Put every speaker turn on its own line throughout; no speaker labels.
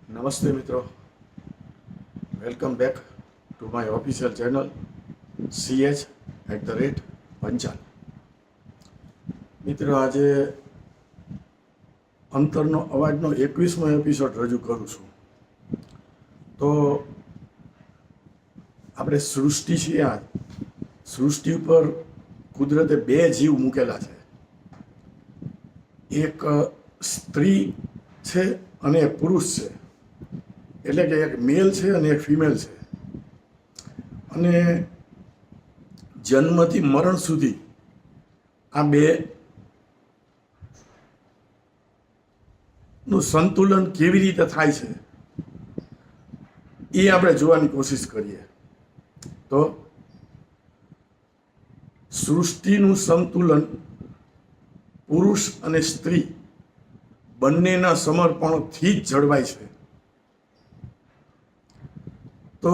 નમસ્તે મિત્રો, welcome back to my official channel CH@પંચાલ. મિત્રો, આજે અંતરનો અવાજનો 21મો એપિસોડ રજૂ કરું છું. તો આપણે સૃષ્ટિ છીએ. આ સૃષ્ટિ ઉપર કુદરતે બે જીવ મૂકેલા છે, એક સ્ત્રી છે અને એક પુરુષ છે. એટલે કે એક મેલ છે અને એક ફિમેલ છે. અને જન્મથી મરણ સુધી આ બે નું સંતુલન કેવી રીતે થાય છે એ આપણે જોવાની કોશિશ કરીએ. તો સૃષ્ટિનું સંતુલન પુરુષ અને સ્ત્રી બંનેના સમર્પણથી જ જળવાય છે. તો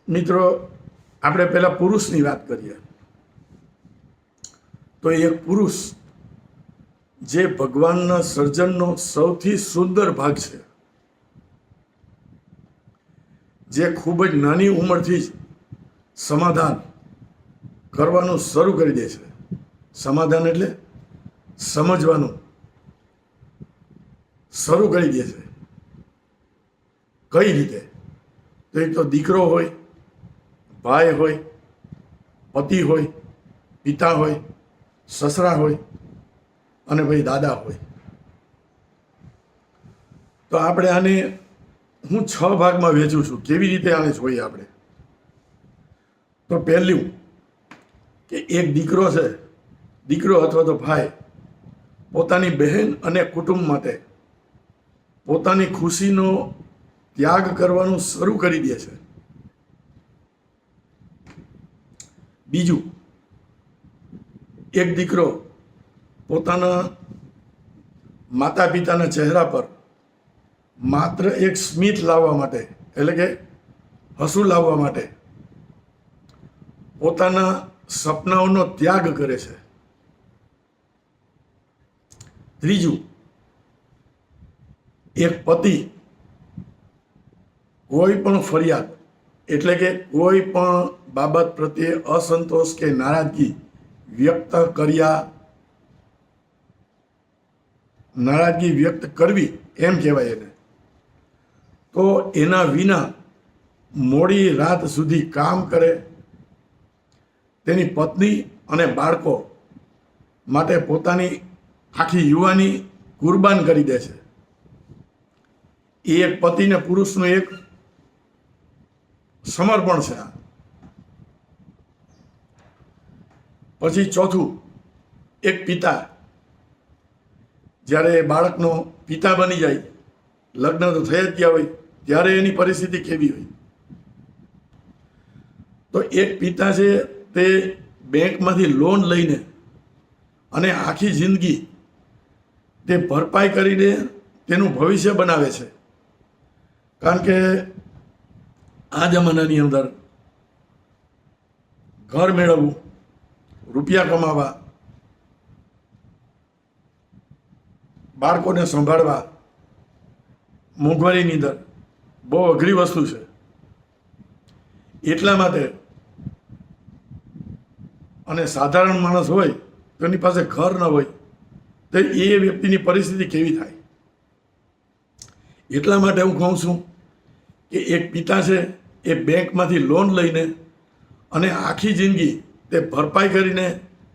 મિત્રો, આપણે પહેલા પુરુષની વાત કરીએ. તો એક પુરુષ જે ભગવાનના સર્જનનો સૌથી સુંદર ભાગ છે, જે ખૂબ જ નાની ઉંમરથી જ સમાધાન કરવાનું શરૂ કરી દે છે. સમાધાન એટલે સમજવાનું શરૂ કરી દે છે. કઈ રીતે? તો એક તો દીકરો હોય, ભાઈ હોય, પતિ હોય, પિતા હોય, સસરા હોય અને ભાઈ દાદા હોય. તો આપણે આને હું 6 ભાગમાં વહેંચું છું. કેવી રીતે આને જોઈએ આપણે? તો પહેલું કે એક દીકરો છે, દીકરો અથવા તો ભાઈ પોતાની બહેન અને કુટુંબ માટે પોતાની ખુશીનો ત્યાગ કરવાનું શરૂ કરી દે છે. બીજું, એક દીકરો પોતાના માતા પિતાના ચહેરા પર માત્ર એક સ્મિત લાવવા માટે, એટલે કે હસવું લાવવા માટે પોતાના સપનાઓનો ત્યાગ કરે છે. ત્રીજું, એક પતિ કોઈ પણ ફરિયાદ, એટલે કે કોઈ પણ બાબત પ્રત્યે અસંતોષ કે નારાજગી વ્યક્ત કરવી એમ કહેવાય એને. તો એના વિના મોડી રાત સુધી કામ કરે, તેની પત્ની અને બાળકો માટે પોતાની આખી યુવાની કુરબાન કરી દે છે. એ એક પતિને પુરુષનું એક સમર્પણ છે. પછી ચોથું, એક પિતા જ્યારે બાળકનો પિતા બની જાય, લગ્ન તો થઈ જ ગયા હોય, ત્યારે એની પરિસ્થિતિ કેવી હોય? તો એક પિતા છે તે બેંકમાંથી લોન લઈને અને આખી જિંદગી તે ભરપાઈ કરીને તેનું ભવિષ્ય બનાવે છે. કારણ કે આ જમાનાની અંદર ઘર મેળવવું, રૂપિયા કમાવા, બાળકોને સંભાળવા, મોંઘવારીની અંદર બહુ અઘરી વસ્તુ છે. એટલા માટે, અને સાધારણ માણસ હોય તો એની પાસે ઘર ન હોય તો એ વ્યક્તિની પરિસ્થિતિ કેવી થાય? એટલા માટે હું કહું છું કે એક પિતા છે એ બેંકમાંથી લોન લઈને અને આખી જિંદગી તે ભરપાઈ કરીને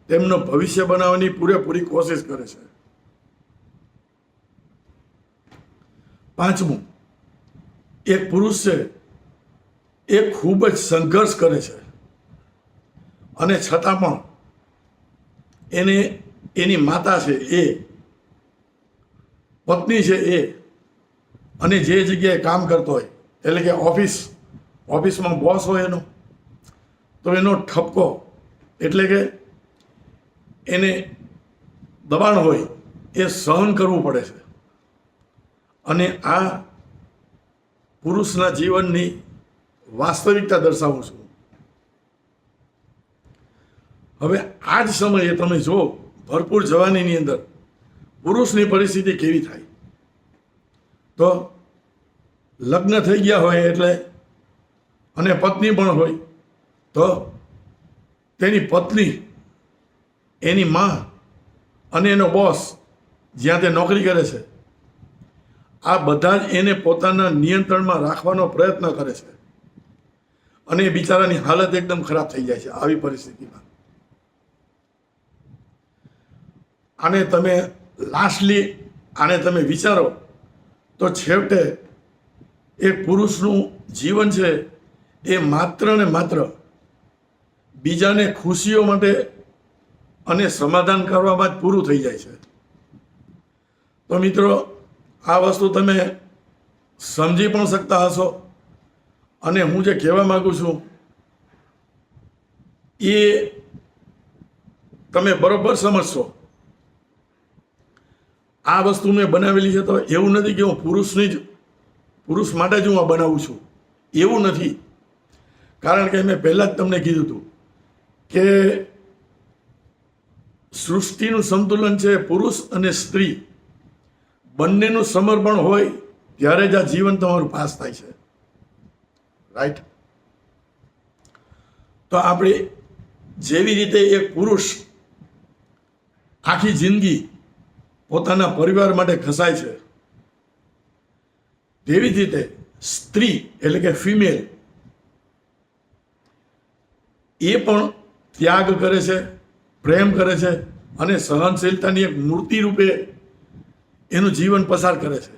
તેમનું ભવિષ્ય બનાવવાની પૂરેપૂરી કોશિશ કરે છે. પાંચમું, એક પુરુષ છે એ ખૂબ જ સંઘર્ષ કરે છે અને છતાં પણ એને એની માતા છે, એ પત્ની છે, એ અને જે જગ્યાએ કામ કરતો હોય, એટલે કે ઓફિસમાં બોસ હોય એનો, તો એનો ઠપકો, એટલે કે એને દબાણ હોય એ સહન કરવું પડે છે. અને આ પુરુષના જીવનની વાસ્તવિકતા દર્શાવું છું. હવે આ જ સમયે તમે જો ભરપૂર જવાનીની અંદર પુરુષની પરિસ્થિતિ કેવી થાય? તો લગ્ન થઈ ગયા હોય એટલે અને પત્ની પણ હોય તો તેની પત્ની, એની માં અને એનો બોસ જ્યાં તે નોકરી કરે છે, આ બધા જ એને પોતાના નિયંત્રણમાં રાખવાનો પ્રયત્ન કરે છે અને એ બિચારાની હાલત એકદમ ખરાબ થઈ જાય છે આવી પરિસ્થિતિમાં. આને તમે લાસ્ટલી આને તમે વિચારો તો છેવટે એક પુરુષનું જીવન છે એ માત્ર ને માત્ર બીજાને ખુશીઓ માટે અને સમાધાન કરવામાં જ પૂરું થઈ જાય છે. તો મિત્રો, આ વસ્તુ તમે સમજી પણ શકતા હશો અને હું જે કહેવા માંગુ છું એ તમે બરોબર સમજશો. આ વસ્તુ મેં બનાવેલી છે તો એવું નથી કે હું પુરુષ માટે જ હું આ બનાવું છું, એવું નથી. કારણ કે મેં પહેલાં જ તમને કીધું હતું કે સૃષ્ટિનું સંતુલન છે પુરુષ અને સ્ત્રી બંનેનું સમર્પણ હોય ત્યારે જ આ જીવન તમારું પાસ થાય છે. રાઈટ? તો આપણે જેવી રીતે એક પુરુષ આખી જિંદગી પોતાના પરિવાર માટે ઘસાય છે, તેવી જ રીતે સ્ત્રી એટલે કે ફિમેલ એ પણ ત્યાગ કરે છે, પ્રેમ કરે છે અને સહનશીલતાની એક મૂર્તિ રૂપે એનું જીવન પસાર કરે છે.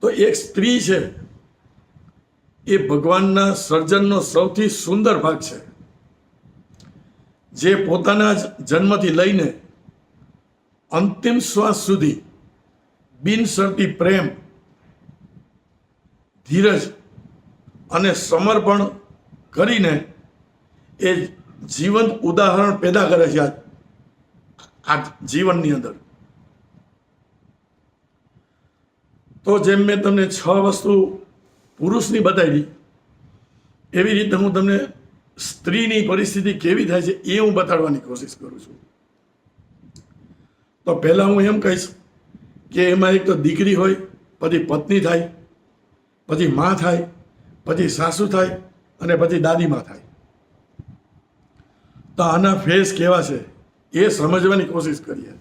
તો એક સ્ત્રી છે એ ભગવાનના સર્જનનો સૌથી સુંદર ભાગ છે, જે પોતાના જ જન્મથી લઈને અંતિમ શ્વાસ સુધી બિનશરતી પ્રેમ, ધીરજ અને સમર્પણ કરીને એ જીવંત ઉદાહરણ પેદા કરે છે આ જીવનની અંદર. તો જેમ મેં તમને 6 વસ્તુ પુરુષની બતાવી, એવી રીતે હું તમને સ્ત્રીની પરિસ્થિતિ કેવી થાય છે એ હું બતાડવાની કોશિશ કરું છું. તો પહેલાં હું એમ કહીશ કે એમાં એક તો દીકરી હોય, પછી પત્ની થાય, પછી માં થાય, પછી સાસુ થાય અને પછી દાદીમાં થાય. તો આના ફેસ કેવા છે એ સમજવાની કોશિશ કરીએ.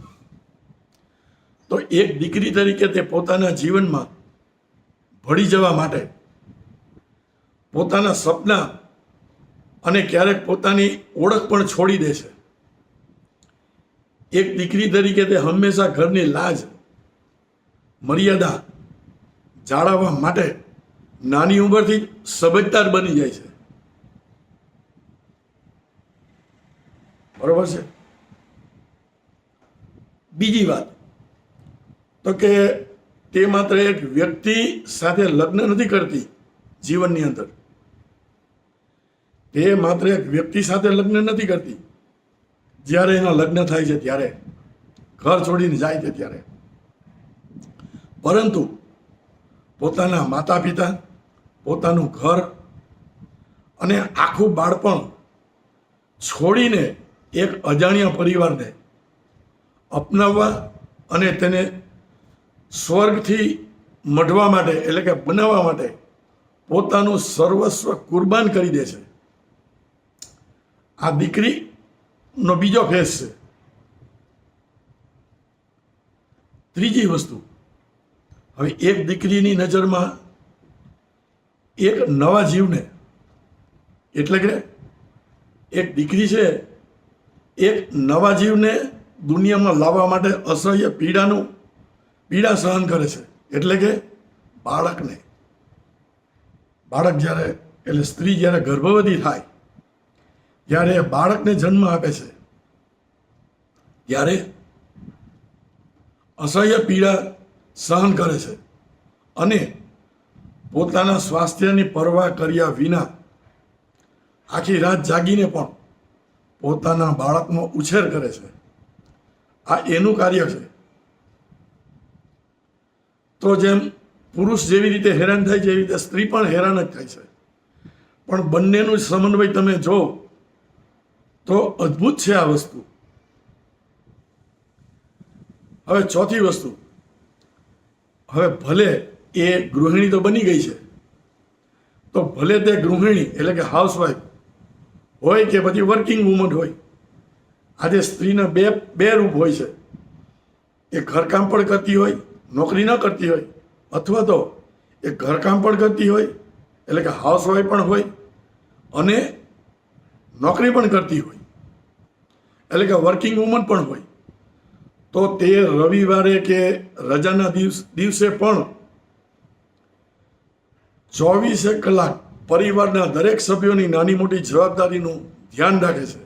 તો એક દીકરી તરીકે તે પોતાના જીવનમાં ભળી જવા માટે પોતાના સપના અને ક્યારેક પોતાની ઓળખ પણ છોડી દે છે. એક દીકરી તરીકે તે હંમેશા ઘરની લાજ, મર્યાદા જાળવવા માટે નાની ઉંમરથી સમજદાર બની જાય છે. બરોબર છે? બીજી વાત તો કે તે માત્ર એક વ્યક્તિ સાથે લગ્ન નથી કરતી જીવનની અંદર. તે માત્ર એક વ્યક્તિ સાથે લગ્ન નથી કરતી જ્યારે એના લગ્ન થાય છે ત્યારે, ઘર છોડીને જાય છે ત્યારે, પરંતુ પોતાના માતા પિતા, પોતાનું ઘર અને આખું બાળપણ છોડીને એક અજાણ્યા પરિવારને અપનાવવા અને તેને સ્વર્ગથી મઢવા માટે એટલે કે બનાવવા માટે પોતાનું સર્વસ્વ કુરબાન કરી દે છે. આ દીકરીનો બીજો ફેસ છે. ત્રીજી વસ્તુ, હવે એક દીકરીની નજરમાં એક નવા જીવને એટલે કે એક દીકરી છે એક નવા જીવને દુનિયામાં લાવવા માટે અસહ્ય પીડા સહન કરે છે. એટલે કે બાળક જ્યારે એટલે સ્ત્રી જ્યારે ગર્ભવતી થાય ત્યારે બાળકને જન્મ આપે છે ત્યારે અસહ્ય પીડા સહન કરે છે અને પોતાના સ્વાસ્થ્યની પરવા કર્યા વિના આખી રાત જાગીને પણ પોતાના બાળકનો ઉછેર કરે છે. આ એનું કાર્ય છે. તો જેમ પુરુષ જેવી રીતે હેરાન થાય છે એવી રીતે સ્ત્રી પણ હેરાન જ થાય છે, પણ બંનેનું સમન્વય તમે જો તો અદ્ભુત છે આ વસ્તુ. હવે ચોથી વસ્તુ, હવે ભલે એ ગૃહિણી તો બની ગઈ છે, તો ભલે તે ગૃહિણી એટલે કે હાઉસવાઈફ હોય કે પછી વર્કિંગ વુમન હોય, આજે સ્ત્રીના બે રૂપ હોય છે. એ ઘરકામ પણ કરતી હોય, નોકરી ન કરતી હોય, અથવા તો એ ઘરકામ પણ કરતી હોય એટલે કે હાઉસવાઈફ પણ હોય અને નોકરી પણ કરતી હોય એટલે કે વર્કિંગ વુમન પણ હોય. તો તે રવિવારે કે રજાના દિવસે પણ 24 કલાક પરિવારના દરેક સભ્યોની નાની મોટી જવાબદારીનું ધ્યાન રાખે છે.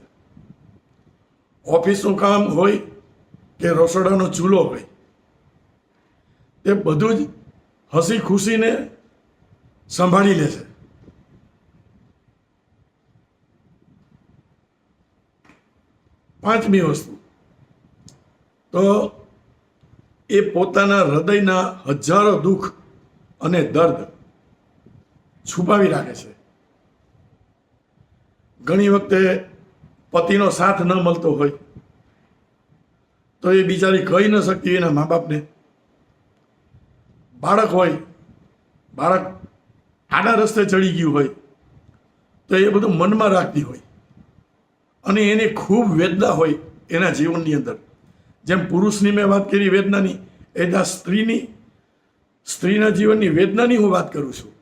ઓફિસનું કામ હોય કે રસોડાનો ચૂલો હોય, તે બધું જ હસી ખુશીને સંભાળી લે છે. પાંચમી વસ્તુ, તો એ પોતાના હૃદયના હજારો દુઃખ અને દર્દ છુપાવી રાખે છે. ઘણી વખતે પતિનો સાથ ન મળતો હોય તો એ બિચારી કહી ન શકતી એના મા બાપને. બાળક હોય, બાળક આડા રસ્તે ચડી ગયું હોય તો એ બધું મનમાં રાખતી હોય અને એને ખૂબ વેદના હોય એના જીવનની અંદર. જેમ પુરુષની મેં વાત કરી વેદનાની, એ સ્ત્રીના જીવનની વેદનાની હું વાત કરું છું.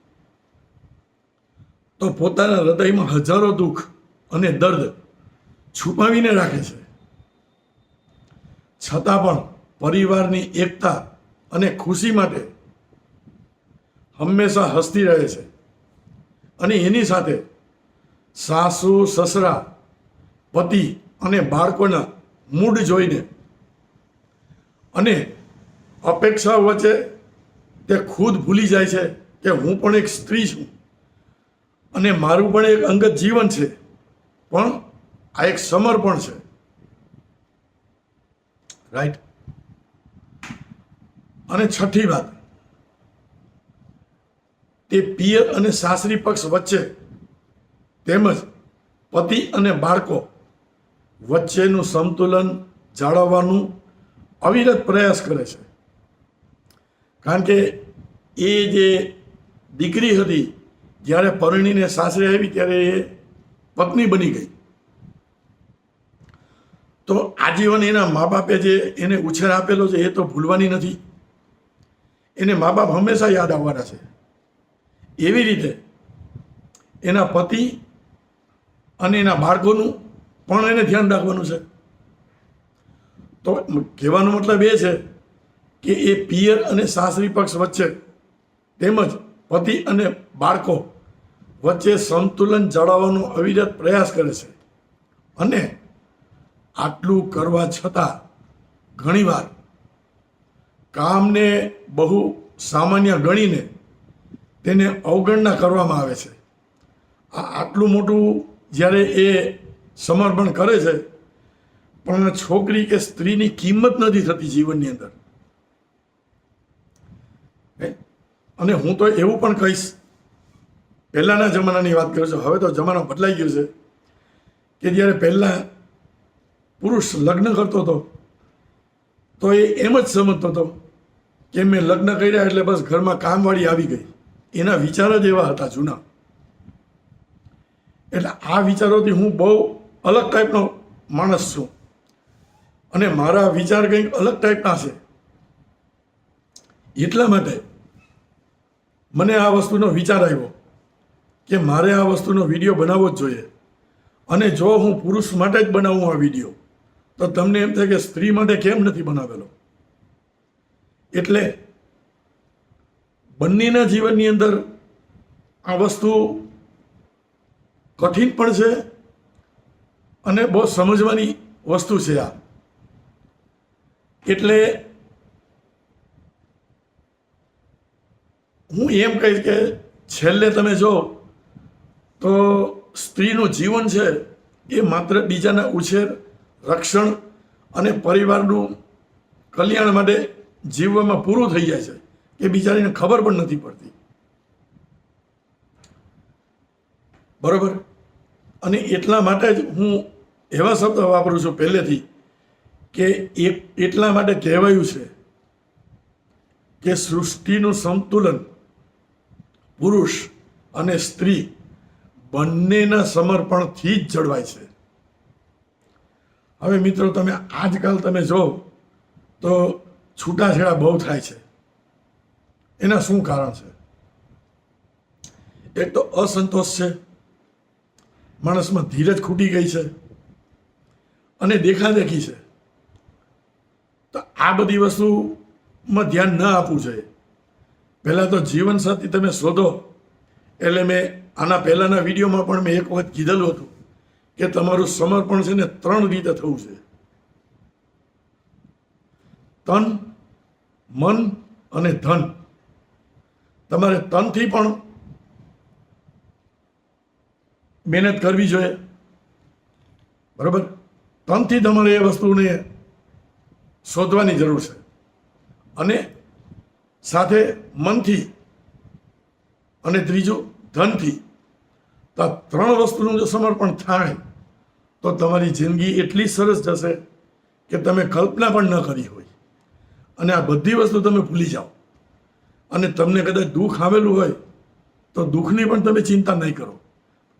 તો પોતાના હૃદયમાં હજારો દુઃખ અને દર્દ છુપાવીને રાખે છે, છતાં પણ પરિવારની એકતા અને ખુશી માટે હંમેશા હસતી રહે છે. અને એની સાથે સાસુ, સસરા, પતિ અને બાળકોના મૂડ જોઈને અને અપેક્ષાઓ વચ્ચે તે ખુદ ભૂલી જાય છે કે હું પણ એક સ્ત્રી છું અને મારું પણ એક અંગત જીવન છે, પણ આ એક સમર્પણ છે. રાઈટ. અને છઠ્ઠી વાત, તે પિયર અને સાસરી પક્ષ વચ્ચે તેમજ પતિ અને બાળકો વચ્ચેનું સંતુલન જાળવવાનું અવિરત પ્રયાસ કરે છે. કારણ કે એ જે દીકરી હતી જ્યારે પરણીને સાસરે આવી ત્યારે એ પત્ની બની ગઈ. તો આજીવન એના મા બાપે જે એને ઉછેર આપેલો છે એ તો ભૂલવાની નથી. એને મા બાપ હંમેશા યાદ આવવાના છે. એવી રીતે એના પતિ અને એના બાળકોનું પણ એને ધ્યાન રાખવાનું છે. તો કહેવાનો મતલબ એ છે કે એ પિયર અને સાસરી પક્ષ વચ્ચે તેમજ પતિ અને બાળકો વચ્ચે સંતુલન જાળવવાનો અવિરત પ્રયાસ કરે છે. અને આટલું કરવા છતાં ઘણીવાર કામને બહુ સામાન્ય ગણીને તેને અવગણના કરવામાં આવે છે. આટલું મોટું જ્યારે એ સમર્પણ કરે છે, પણ છોકરી કે સ્ત્રીની કિંમત નથી થતી જીવનની અંદર. અને હું તો એવું પણ કહીશ, પહેલાંના જમાનાની વાત કરું છું, હવે તો જમાનો બદલાઈ ગયો છે કે જ્યારે પહેલાં પુરુષ લગ્ન કરતો હતો તો એ એમ જ સમજતો હતો કે મેં લગ્ન કર્યા એટલે બસ ઘરમાં કામવાળી આવી ગઈ. એના વિચાર જ એવા હતા જૂના. એટલે આ વિચારોથી હું બહુ અલગ ટાઈપનો માણસ છું અને મારા વિચાર કંઈક અલગ ટાઈપના છે. એટલા માટે મને આ વસ્તુનો વિચાર આવ્યો કે મારે આ વસ્તુનો વિડીયો બનાવવો જ જોઈએ. અને જો હું પુરુષ માટે જ બનાવું આ વિડીયો તો તમને એમ થાય કે સ્ત્રી માટે કેમ નથી બનાવેલો. એટલે બંનેના જીવનની અંદર આ વસ્તુ કઠિન પણ છે અને બહુ સમજવાની વસ્તુ છે આ. એટલે હું એમ કહીશ કે છેલ્લે તમે જો તો સ્ત્રીનું જીવન છે એ માત્ર બીજાના ઉછેર, રક્ષણ અને પરિવારનું કલ્યાણ માટે જીવવામાં પૂરું થઈ જાય છે કે બિચારીને ખબર પણ નથી પડતી. બરોબર. અને એટલા માટે જ હું એવા શબ્દ વાપરું છું પહેલેથી કે એટલા માટે કહેવાયું છે કે સૃષ્ટિનું સંતુલન પુરુષ અને સ્ત્રી બંનેના સમર્પણથી જ જળવાય છે. હવે મિત્રો તમે આજકાલ તમે જો તો છૂટાછેડા બહુ થાય છે. એના શું કારણ છે? એક તો અસંતોષ છે, માણસમાં ધીરજ ખૂટી ગઈ છે અને દેખાદેખી છે. તો આ બધી વસ્તુમાં ધ્યાન ન આપવું જોઈએ. પહેલાં તો જીવનસાથી તમે શોધો. એટલે મેં આના પહેલાંના વિડીયોમાં પણ મેં એક વખત કીધેલું હતું કે તમારું સમર્પણ છે ને 3 રીતે થવું છે: તન, મન અને ધન. તમારે તનથી પણ મહેનત કરવી જોઈએ, બરાબર? તનથી તમારે એ વસ્તુને શોધવાની જરૂર છે અને સાથે મનથી અને ત્રીજું ધનથી. તો આ 3 વસ્તુનું જો સમર્પણ થાય તો તમારી જિંદગી એટલી સરસ જશે કે તમે કલ્પના પણ ન કરી હોય. અને આ બધી વસ્તુ તમે ભૂલી જાઓ અને તમને કદાચ દુઃખ આવેલું હોય તો દુઃખની પણ તમે ચિંતા નહીં કરો.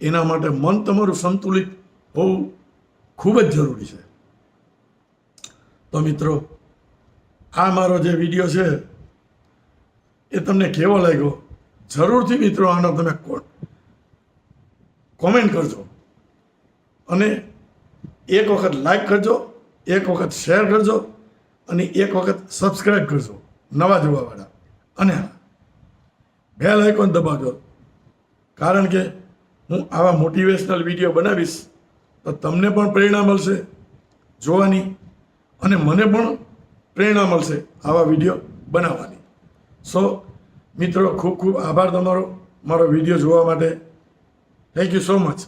એના માટે મન તમારું સંતુલિત હોવું ખૂબ જ જરૂરી છે. તો મિત્રો, આ મારો જે વિડીયો છે એ તમને કેવો લાગ્યો જરૂરથી મિત્રો આનો તમે કોમેન્ટ કરજો અને એક વખત લાઈક કરજો, એક વખત શેર કરજો અને એક વખત સબસ્ક્રાઈબ કરજો નવા જોવાવાળા. અને બેલ આઇકોન દબાવજો, કારણ કે હું આવા મોટિવેશનલ વિડીયો બનાવીશ તો તમને પણ પ્રેરણા મળશે જોવાની અને મને પણ પ્રેરણા મળશે આવા વિડીયો બનાવવાની. સો મિત્રો, ખૂબ ખૂબ આભાર તમારો મારો વિડીયો જોવા માટે. Thank you so much.